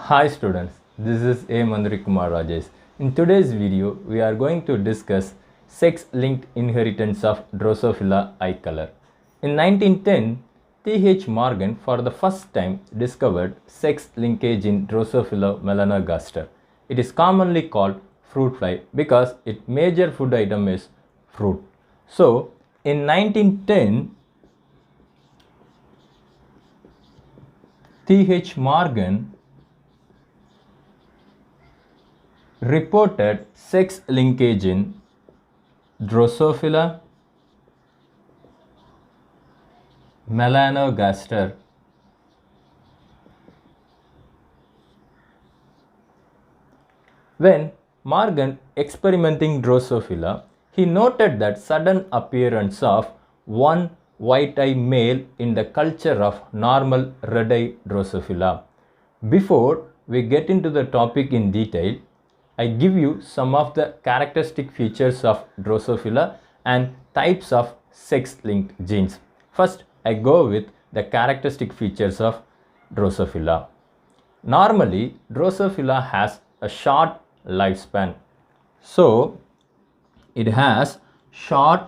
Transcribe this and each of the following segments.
Hi students, this is A. Mandri Kumar Rajesh. In today's video, we are going to discuss sex-linked inheritance of Drosophila eye color. In 1910, T.H. Morgan for the first time discovered sex linkage in Drosophila melanogaster. It is commonly called fruit fly because its major food item is fruit. So, in 1910, T.H. Morgan reported sex linkage in Drosophila melanogaster. When Morgan experimenting Drosophila, he noted that sudden appearance of one white eye male in the culture of normal red eye Drosophila. Before we get into the topic in detail, I give you some of the characteristic features of Drosophila and types of sex-linked genes. First, I go with the characteristic features of Drosophila. Normally, Drosophila has a short lifespan. So, it has short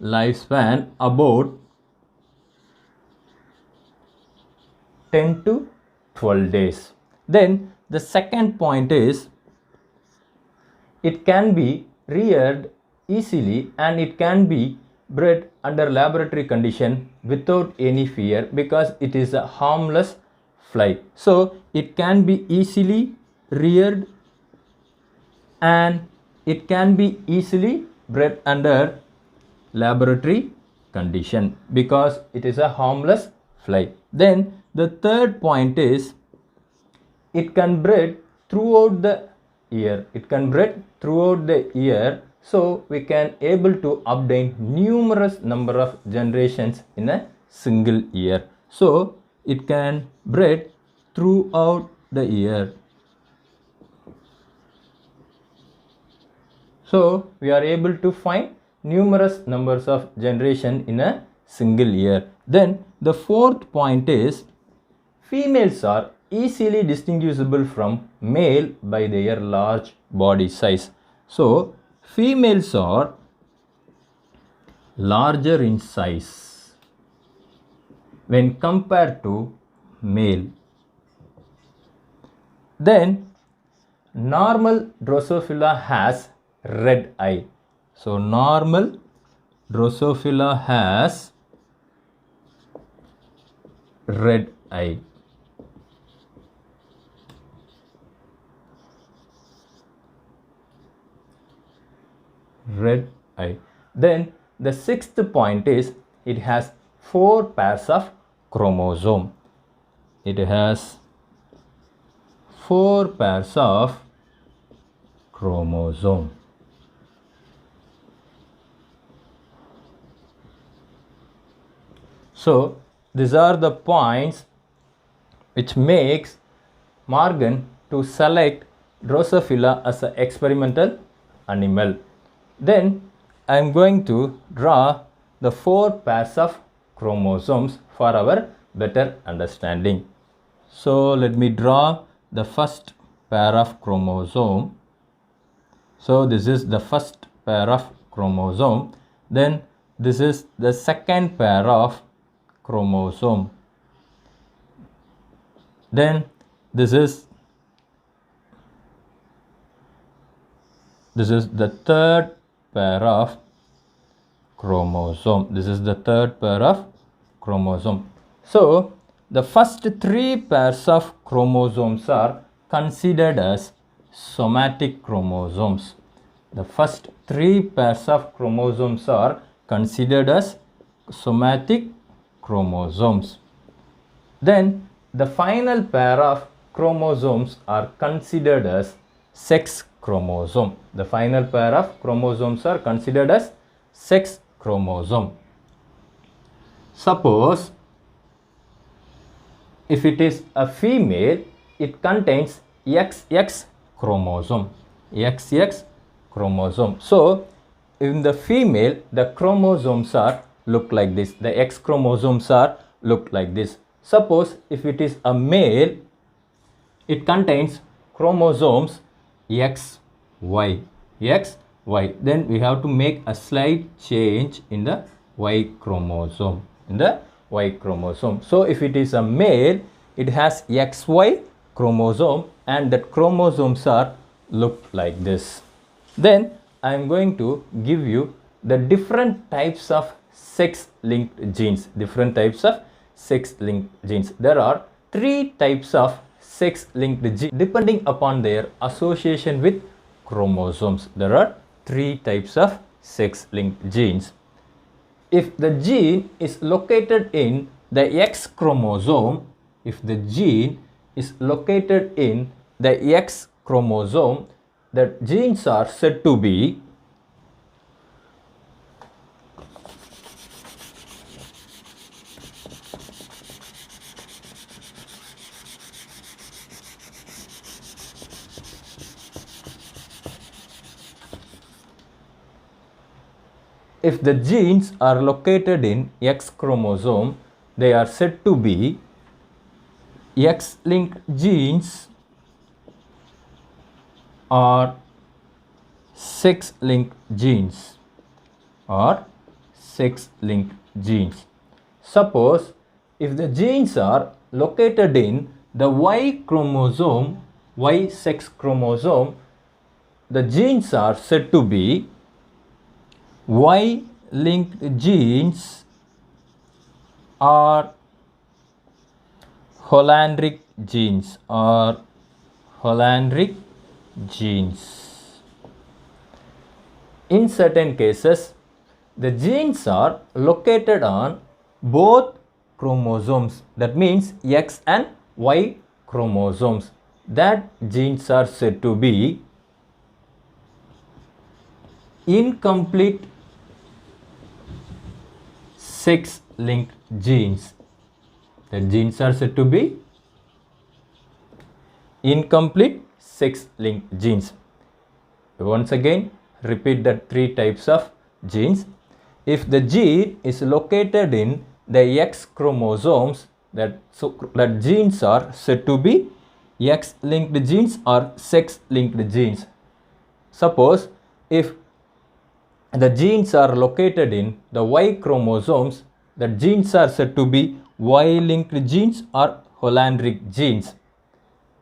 lifespan about 10 to 12 days. Then the second point is it can be reared easily and it can be bred under laboratory condition without any fear because it is a harmless fly. So it can be easily reared and it can be easily bred under laboratory condition because it is a harmless fly. Then the third point is it can breed throughout the year. It can breed throughout the year, so we can able to obtain numerous number of generations in a single year. So it can breed throughout the year. So we are able to find numerous numbers of generation in a single year. Then the fourth point is females are easily distinguishable from male by their large body size. So females are larger in size when compared to male. Then normal Drosophila has red eye. So normal Drosophila has red eye. Red eye. Then the sixth point is it has 4 pairs of chromosome. It has 4 pairs of chromosome. So these are the points which makes Morgan to select Drosophila as an experimental animal. Then I am going to draw the 4 pairs of chromosomes for our better understanding. So let me draw the first pair of chromosome. So this is the first pair of chromosome. Then this is the second pair of chromosome. Then this is the third pair of chromosome. This is the third pair of chromosome. So the first 3 pairs of chromosomes are considered as somatic chromosomes. The first 3 pairs of chromosomes are considered as somatic chromosomes. Then the final pair of chromosomes are considered as sex chromosome. The final pair of chromosomes are considered as sex chromosome. Suppose if it is a female, it contains XX chromosome. XX chromosome. So in the female, the chromosomes are look like this. The X chromosomes are look like this. Suppose if it is a male, it contains chromosomes X, Y, X, Y. Then we have to make a slight change in the Y chromosome. So if it is a male, it has XY chromosome, and that chromosomes are look like this. Then I am going to give you the different types of sex-linked genes. There are 3 types of sex-linked genes depending upon their association with chromosomes. There are 3 types of sex-linked genes. If the gene is located in the X chromosome, the genes are said to be If the genes are located in X chromosome, they are said to be X-linked genes or sex-linked genes Suppose if the genes are located in the Y chromosome, Y sex chromosome, the genes are said to be Y-linked genes or Hollandric genes In certain cases, the genes are located on both chromosomes. That means X and Y chromosomes. That genes are said to be incomplete sex-linked genes. The genes are said to be incomplete sex-linked genes. Once again, repeat the 3 types of genes. If the gene is located in the X chromosomes, that genes are said to be X-linked genes or sex-linked genes. Suppose if the genes are located in the Y chromosomes, the genes are said to be Y-linked genes or Hollandric genes.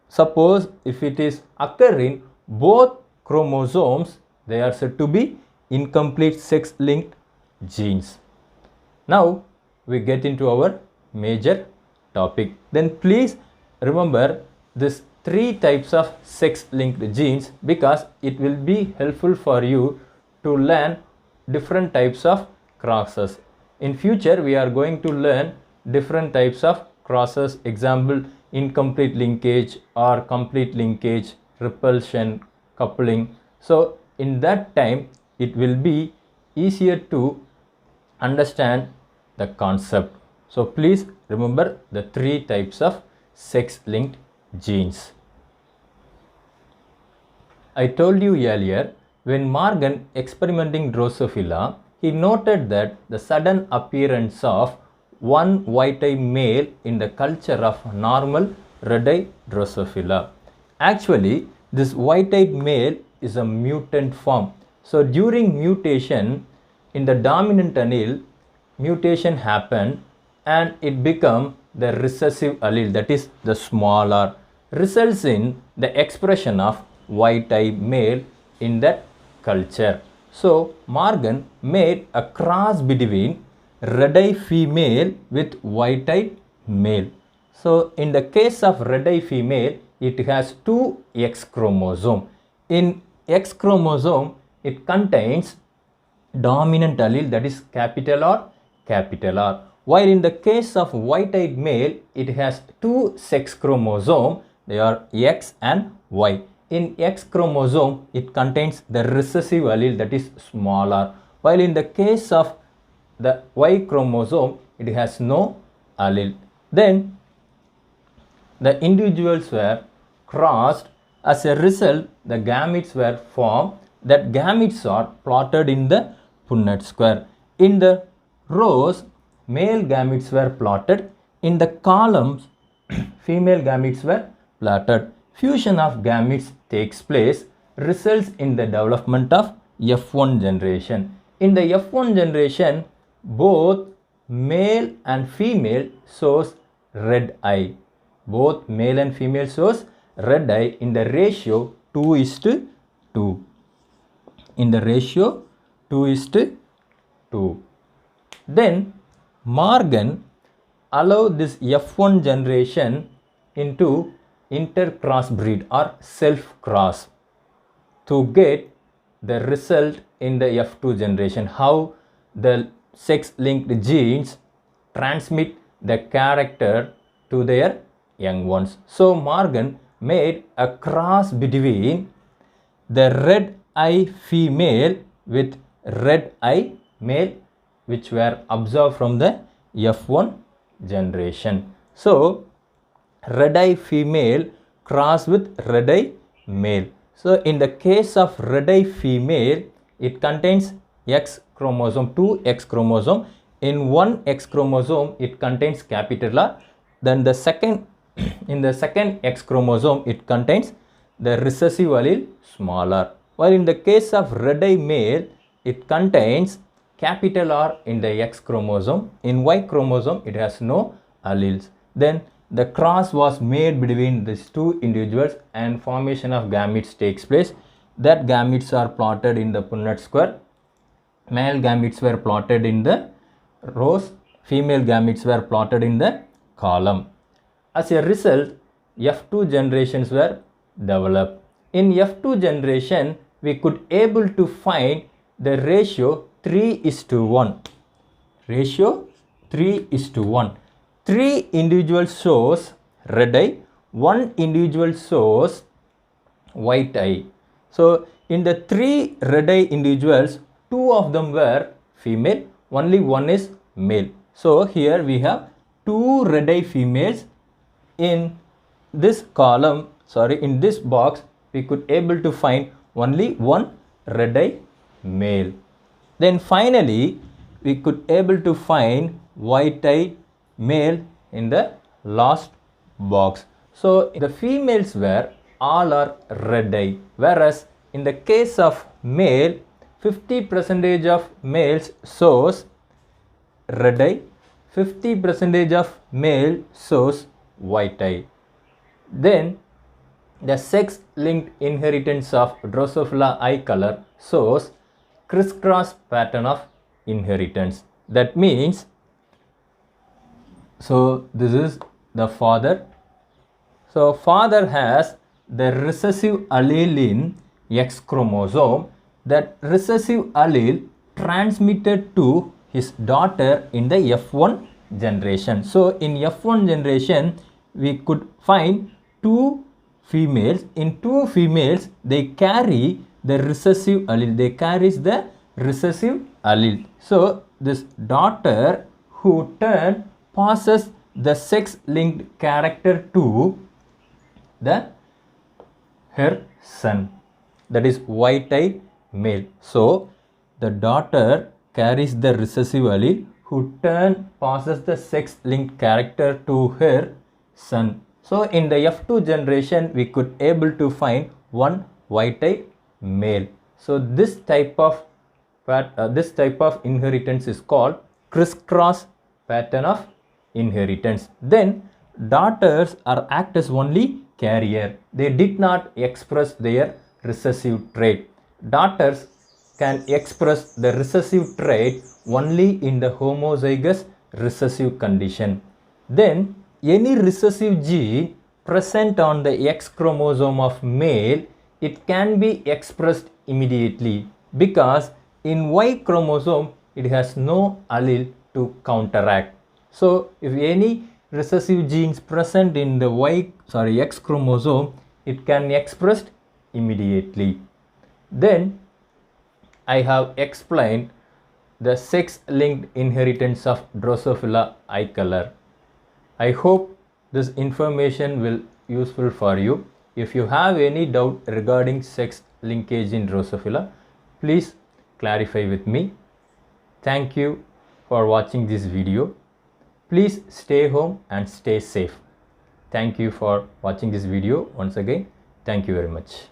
Suppose if it is occurring both chromosomes, they are said to be incomplete sex-linked genes. Now we get into our major topic. Then please remember this 3 types of sex-linked genes, because it will be helpful for you to learn different types of crosses. In future, we are going to learn different types of crosses. Example, incomplete linkage or complete linkage, repulsion, coupling. So in that time, it will be easier to understand the concept. So please remember the 3 types of sex-linked genes. I told you earlier, when Morgan experimenting Drosophila, he noted that the sudden appearance of one white-eyed male in the culture of normal red-eye Drosophila. Actually, this white-eyed male is a mutant form. So during mutation in the dominant allele, mutation happened and it become the recessive allele, that is the small r, results in the expression of white-eyed male in that culture. So Morgan made a cross between red-eye female with white-eyed male. So in the case of red-eye female, it has 2 X chromosome. In X chromosome, it contains dominant allele, that is capital R. While in the case of white-eyed male, it has 2 sex chromosome, they are X and Y. In X chromosome, it contains the recessive allele, that is small r. While in the case of the Y chromosome, it has no allele. Then the individuals were crossed. As a result, the gametes were formed. That gametes are plotted in the Punnett square. In the rows, male gametes were plotted. In the columns, female gametes were plotted. Fusion of gametes takes place, results in the development of F1 generation. In the F1 generation, both male and female shows red eye. Both male and female shows red eye in the ratio 2:2. In the ratio 2:2. Then Morgan allowed this F1 generation into intercrossbreed or self-cross to get the result in the F2 generation, how the sex-linked genes transmit the character to their young ones. So Morgan made a cross between the red eye female with red eye male, which were observed from the F1 generation. So red eye female cross with red eye male. So in the case of red eye female, it contains X chromosome, 2 X chromosome. In one X chromosome, it contains capital R. Then the second, in the second X chromosome, it contains the recessive allele small r. While in the case of red eye male, it contains capital R in the X chromosome. In Y chromosome, it has no alleles. Then the cross was made between these two individuals and formation of gametes takes place. That gametes are plotted in the Punnett square. Male gametes were plotted in the rows, female gametes were plotted in the column. As a result, F2 generations were developed. In F2 generation, we could able to find the ratio 3:1. Ratio 3:1. 3 individuals shows red eye, 1 individual shows white eye. So in the 3 red eye individuals, 2 of them were female, only 1 is male. So here we have 2 red eye females. In this column, in this box, we could able to find only 1 red eye male. Then finally, we could able to find white eye male in the last box. So the females were all are red eye, whereas in the case of male, 50% of males shows red eye, 50% of male shows white eye. Then the sex-linked inheritance of Drosophila eye color shows crisscross pattern of inheritance. That means, so this is the father. So father has the recessive allele in X chromosome. That recessive allele transmitted to his daughter in the F1 generation. So in F1 generation, we could find 2 females. In 2 females, they carry the recessive allele. They carries the recessive allele. So this daughter who turn passes the sex-linked character to her son, that is white eye male. So the daughter carries the recessive allele who passes the sex-linked character to her son. So in the F2 generation, we could able to find 1 white eye male. So this type of inheritance is called crisscross pattern of inheritance. Then daughters are act as only carrier. They did not express their recessive trait. Daughters can express the recessive trait only in the homozygous recessive condition. Then any recessive gene present on the X chromosome of male, it can be expressed immediately, because in Y chromosome it has no allele to counteract. So if any recessive genes present in the X chromosome, it can be expressed immediately. Then I have explained the sex-linked inheritance of Drosophila eye color. I hope this information will be useful for you. If you have any doubt regarding sex linkage in Drosophila, please clarify with me. Thank you for watching this video. Please stay home and stay safe. Thank you for watching this video once again. Thank you very much.